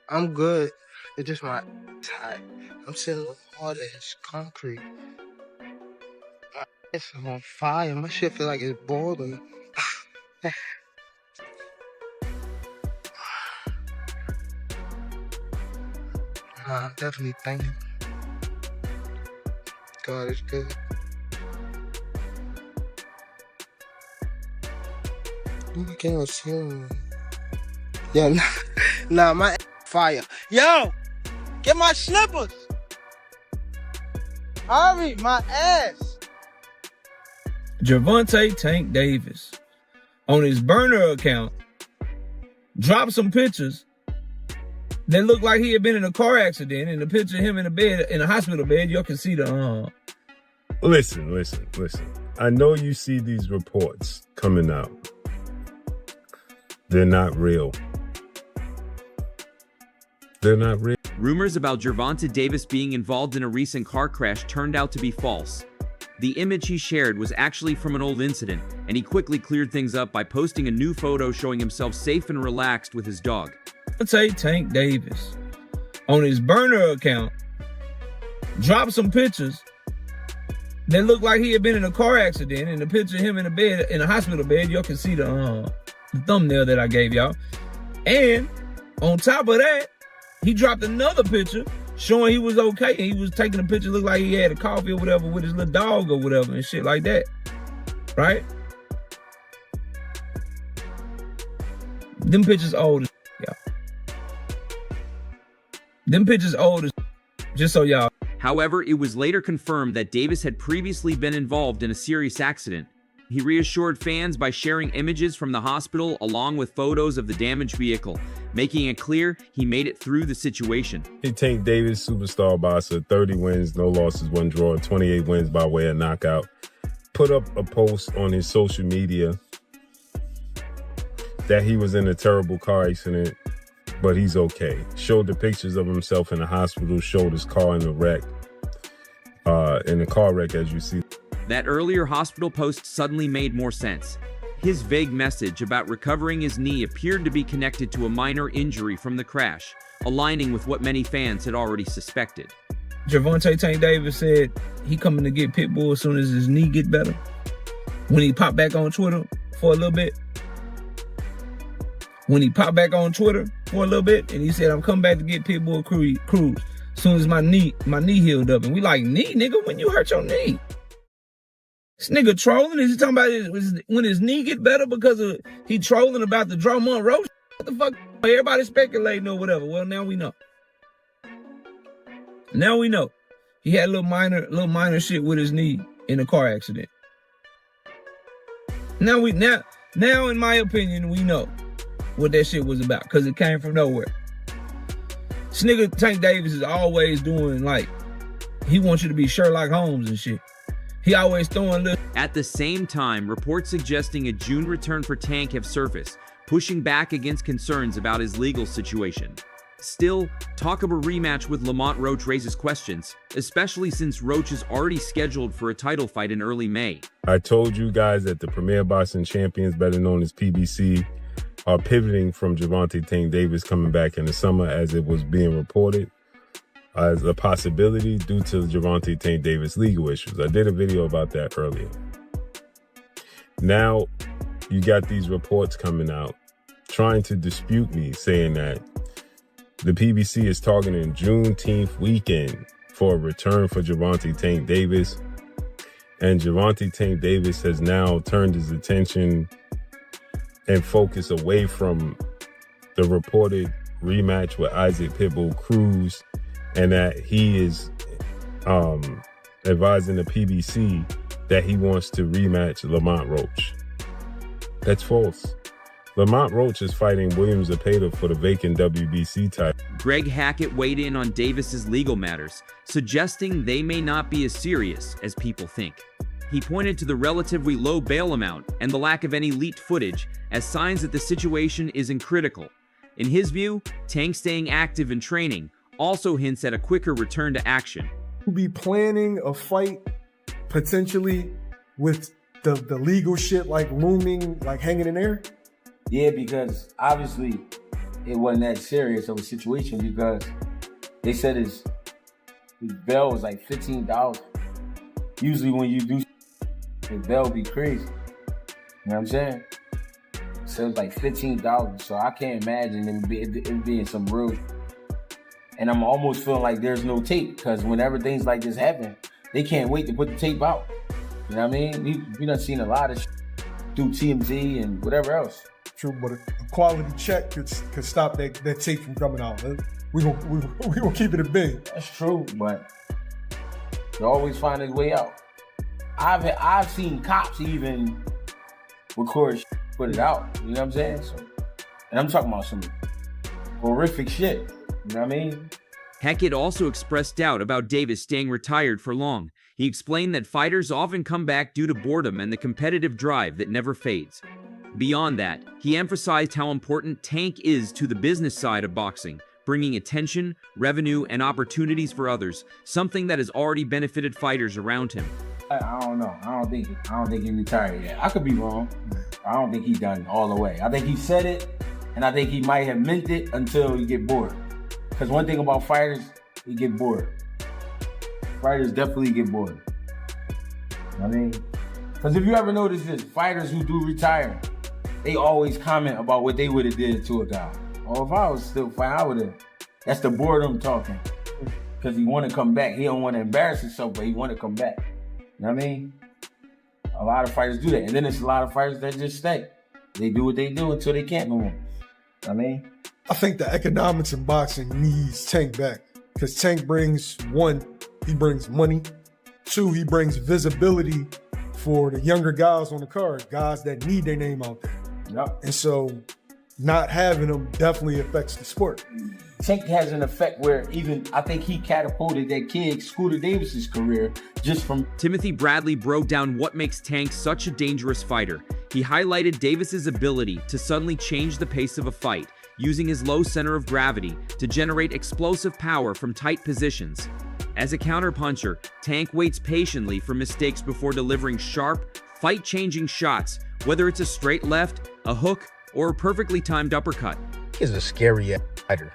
I'm good. It's just my tight. I'm sitting on hard as concrete. My ass is on fire. My shit feel like it's boiling. I'm definitely thanking God. It's good. I can't see him. Yeah, nah, my ass fire. Yo, get my slippers. Hurry, my ass. Gervonta Tank Davis, on his burner account, dropped some pictures that looked like he had been in a car accident. And the picture of him in a bed, in a hospital bed, you can see the Listen. I know you see these reports coming out. They're not real. They're not real. Rumors about Gervonta Davis being involved in a recent car crash turned out to be false. The image he shared was actually from an old incident, and he quickly cleared things up by posting a new photo showing himself safe and relaxed with his dog. Gervonta Tank Davis, on his burner account, dropped some pictures that looked like he had been in a car accident. And the picture of him in a bed, in a hospital bed, y'all can see the thumbnail that I gave y'all. And on top of that, he dropped another picture showing he was okay, and he was taking a picture, looked like he had a coffee or whatever with his little dog or whatever and shit like that, right? Them pictures old as y'all. Them pictures old as just so y'all. However, it was later confirmed that Davis had previously been involved in a serious accident. He reassured fans by sharing images from the hospital along with photos of the damaged vehicle, making it clear he made it through the situation. Tank Davis, superstar boxer, 30 wins, no losses, 1 draw, 28 wins by way of knockout, put up a post on his social media that he was in a terrible car accident, but he's okay. Showed the pictures of himself in the hospital, showed his car in the wreck, in the car wreck, as you see. That earlier hospital post suddenly made more sense. His vague message about recovering his knee appeared to be connected to a minor injury from the crash, aligning with what many fans had already suspected. Gervonta Tank Davis said he coming to get Pitbull as soon as his knee get better. When he popped back on Twitter for a little bit. And he said, I'm coming back to get Pitbull Cruz as soon as my knee healed up. And we like, knee, nigga, when you hurt your knee? This nigga trolling? Is he talking about when his knee get better because of he trolling about the Gervonta Roach? What the fuck? Everybody speculating or whatever. Well, now we know. He had a little minor shit with his knee in a car accident. Now in my opinion, we know what that shit was about because it came from nowhere. This nigga Tank Davis is always doing like, he wants you to be Sherlock Holmes and shit. He always throwing little. At the same time, reports suggesting a June return for Tank have surfaced, pushing back against concerns about his legal situation. Still, talk of a rematch with Lamont Roach raises questions, especially since Roach is already scheduled for a title fight in early May. I told you guys that the Premier Boxing Champions, better known as PBC, are pivoting from Gervonta Tank Davis coming back in the summer, as it was being reported as a possibility due to Gervonta Tank Davis legal issues. I did a video about that earlier. Now you got these reports coming out trying to dispute me, saying that the PBC is targeting Juneteenth weekend for a return for Gervonta Tank Davis. And Gervonta Tank Davis has now turned his attention and focus away from the reported rematch with Isaac Pitbull Cruz, and that he is advising the PBC that he wants to rematch Lamont Roach. That's false. Lamont Roach is fighting William Zepeda for the vacant WBC title. Greg Hackett weighed in on Davis's legal matters, suggesting they may not be as serious as people think. He pointed to the relatively low bail amount and the lack of any leaked footage as signs that the situation isn't critical. In his view, Tank staying active in training also hints at a quicker return to action. Be planning a fight potentially with the legal shit like looming, like hanging in there? Yeah, because obviously it wasn't that serious of a situation because they said his bail was like $15. Usually when you do, the bail be crazy. You know what I'm saying? So it was like $15. So I can't imagine it being some real. And I'm almost feeling like there's no tape because whenever things like this happen, they can't wait to put the tape out. You know what I mean? We done seen a lot of through TMZ and whatever else. True, but a quality check could stop that tape from coming out. We gonna keep it a big. That's true, but they always find his way out. I've seen cops even record put it out. You know what I'm saying? So, and I'm talking about some horrific shit. You know what I mean? Hackett also expressed doubt about Davis staying retired for long. He explained that fighters often come back due to boredom and the competitive drive that never fades. Beyond that, he emphasized how important Tank is to the business side of boxing, bringing attention, revenue, and opportunities for others, something that has already benefited fighters around him. I don't know. I don't think he retired yet. I could be wrong. I don't think he's done all the way. I think he said it, and I think he might have meant it until he get bored. Because one thing about fighters, they get bored. Fighters definitely get bored. You know what I mean? Because if you ever notice this, fighters who do retire, they always comment about what they would have did to a guy. Or if I was still fighting, I would have. That's the boredom talking. Because he want to come back. He don't want to embarrass himself, but he want to come back. You know what I mean? A lot of fighters do that. And then there's a lot of fighters that just stay. They do what they do until they can't no more. You know what I mean? I think the economics in boxing needs Tank back. Because Tank brings, one, he brings money. Two, he brings visibility for the younger guys on the card, guys that need their name out there. Yep. And so not having them definitely affects the sport. Tank has an effect where even, I think he catapulted that kid, Scooter Davis's career, just from... Timothy Bradley broke down what makes Tank such a dangerous fighter. He highlighted Davis's ability to suddenly change the pace of a fight, using his low center of gravity to generate explosive power from tight positions. As a counterpuncher, Tank waits patiently for mistakes before delivering sharp, fight-changing shots, whether it's a straight left, a hook, or a perfectly timed uppercut. He's a scary fighter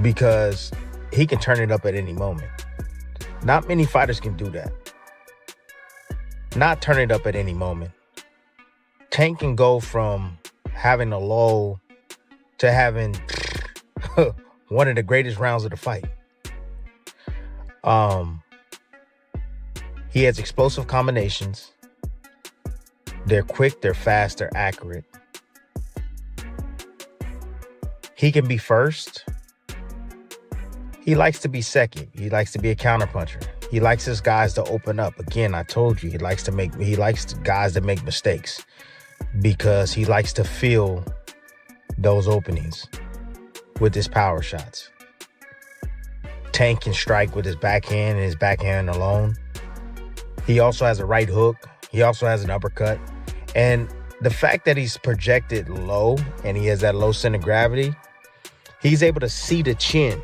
because he can turn it up at any moment. Not many fighters can do that. Not turn it up at any moment. Tank can go from having a low to having one of the greatest rounds of the fight. He has explosive combinations. They're quick, they're fast, they're accurate. He can be first. He likes to be second. He likes to be a counterpuncher. He likes his guys to open up. Again, I told you, he likes guys that make mistakes because he likes to feel those openings with his power shots. Tank can strike with his backhand and his backhand alone. He also has a right hook. He also has an uppercut. And the fact that he's projected low and he has that low center of gravity, he's able to see the chin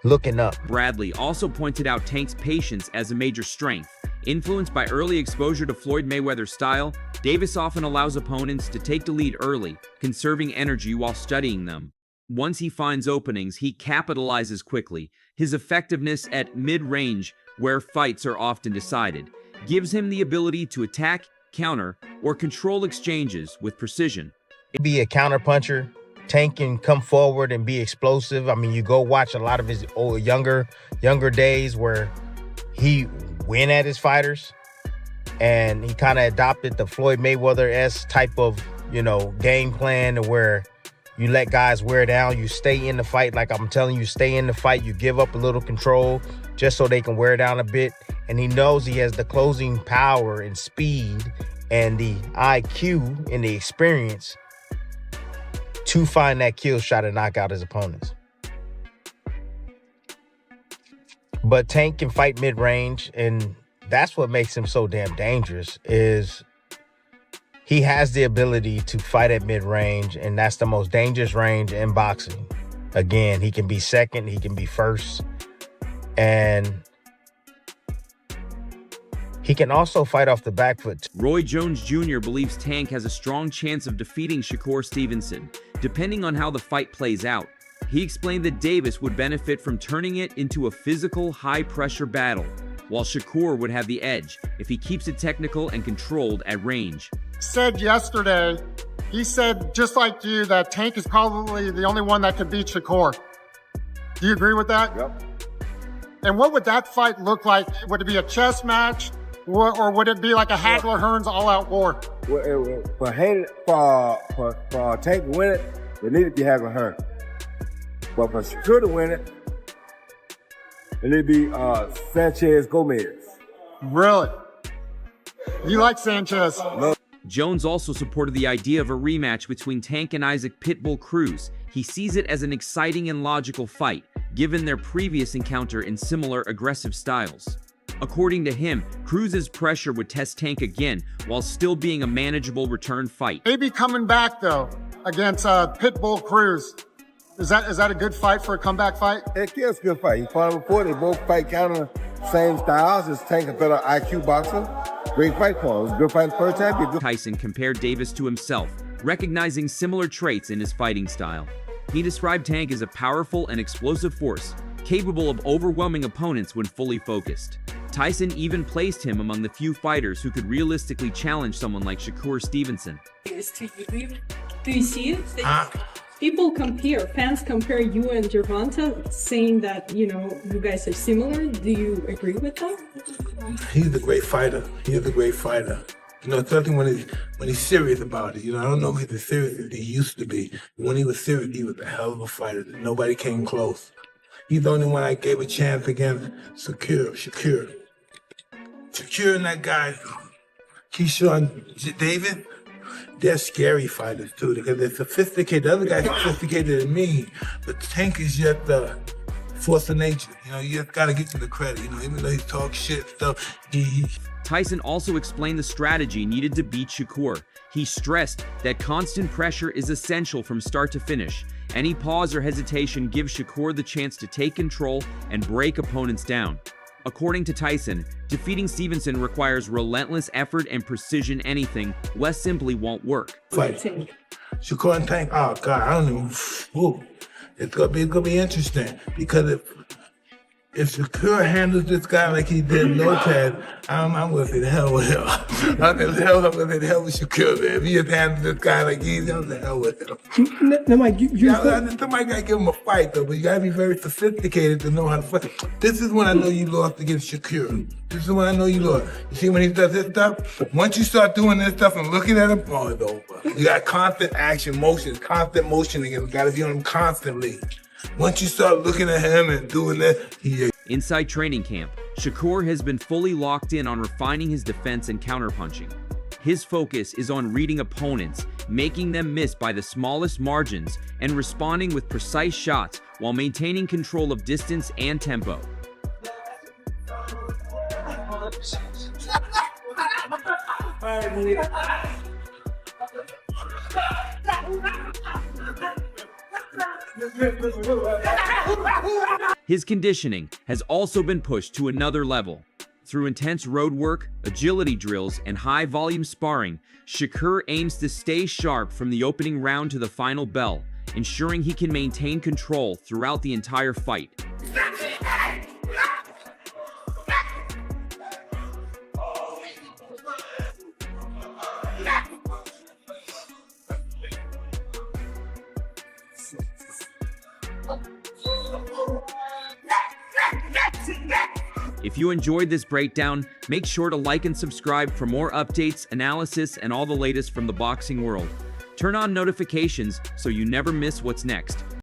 looking up. Bradley also pointed out Tank's patience as a major strength. Influenced by early exposure to Floyd Mayweather's style, Davis often allows opponents to take the lead early, conserving energy while studying them. Once he finds openings, he capitalizes quickly. His effectiveness at mid-range, where fights are often decided, gives him the ability to attack, counter, or control exchanges with precision. Be a counterpuncher. Tank can come forward and be explosive. I mean, you go watch a lot of his younger days where he win at his fighters, and he kind of adopted the Floyd Mayweather-esque type of, game plan to where you let guys wear down, you stay in the fight. Like I'm telling you, stay in the fight. You give up a little control just so they can wear down a bit. And he knows he has the closing power and speed and the IQ and the experience to find that kill shot and knock out his opponents. But Tank can fight mid-range, and that's what makes him so damn dangerous, is he has the ability to fight at mid-range, and that's the most dangerous range in boxing. Again, he can be second, he can be first, and he can also fight off the back foot. Roy Jones Jr. believes Tank has a strong chance of defeating Shakur Stevenson. depending on how the fight plays out. He explained that Davis would benefit from turning it into a physical, high-pressure battle, while Shakur would have the edge if he keeps it technical and controlled at range. Said yesterday, he said, just like you, that Tank is probably the only one that could beat Shakur. Do you agree with that? Yep. And what would that fight look like? Would it be a chess match, or would it be like a Hagler-Hearns all-out war? For Tank to win it, it needed to be Hagler-Hearns. But for Shakur to win it, it needed to be Sanchez-Gomez. Really? You like Sanchez? No. Jones also supported the idea of a rematch between Tank and Isaac Pitbull Cruz. He sees it as an exciting and logical fight, given their previous encounter in similar aggressive styles. According to him, Cruz's pressure would test Tank again, while still being a manageable return fight. Maybe coming back, though, against Pitbull Cruz. Is that a good fight for a comeback fight? It's a good fight. He fought him before. They both fight kind of same styles. Just Tank a better IQ boxer. Great fight for him. It was a good fight the first time. Tyson compared Davis to himself, recognizing similar traits in his fighting style. He described Tank as a powerful and explosive force, capable of overwhelming opponents when fully focused. Tyson even placed him among the few fighters who could realistically challenge someone like Shakur Stevenson. Do you see it? People compare, fans compare you and Gervonta, saying that, you guys are similar. Do you agree with that? He's a great fighter. He's a great fighter. Especially when he's serious about it. I don't know if he's as serious as he used to be. When he was serious, he was a hell of a fighter. Nobody came close. He's the only one I gave a chance against Shakur and that guy, Keyshawn Davis. They're scary fighters too, because they're sophisticated. The other guy's sophisticated than me, but Tank is just the force of nature. You just gotta give him the credit. Even though he talks shit stuff, Tyson also explained the strategy needed to beat Shakur. He stressed that constant pressure is essential from start to finish. Any pause or hesitation gives Shakur the chance to take control and break opponents down. According to Tyson, defeating Stevenson requires relentless effort and precision. Anything less simply won't work. Fight. Shakur and Tank, oh God, I don't even, it's gonna be interesting, because if Shakur handles this guy like he did Lopez, I'm gonna say the hell with him. I'm gonna say the hell with Shakur, man. If he just handles this guy like he's, I'm the hell with him. No, Mike, Somebody gotta give him a fight though, but you gotta be very sophisticated to know how to fight. This is when I know you lost against Shakur. This is when I know you lost. You see when he does this stuff? Once you start doing this stuff and looking at him, oh, it's over. You got constant action, constant motioning, and you gotta be on him constantly. Once you start looking at him and doing that, Inside training camp, Shakur has been fully locked in on refining his defense and counterpunching. His focus is on reading opponents, making them miss by the smallest margins, and responding with precise shots while maintaining control of distance and tempo. His conditioning has also been pushed to another level. Through intense road work, agility drills, and high-volume sparring, Shakur aims to stay sharp from the opening round to the final bell, ensuring he can maintain control throughout the entire fight. If you enjoyed this breakdown, make sure to like and subscribe for more updates, analysis, and all the latest from the boxing world. Turn on notifications so you never miss what's next.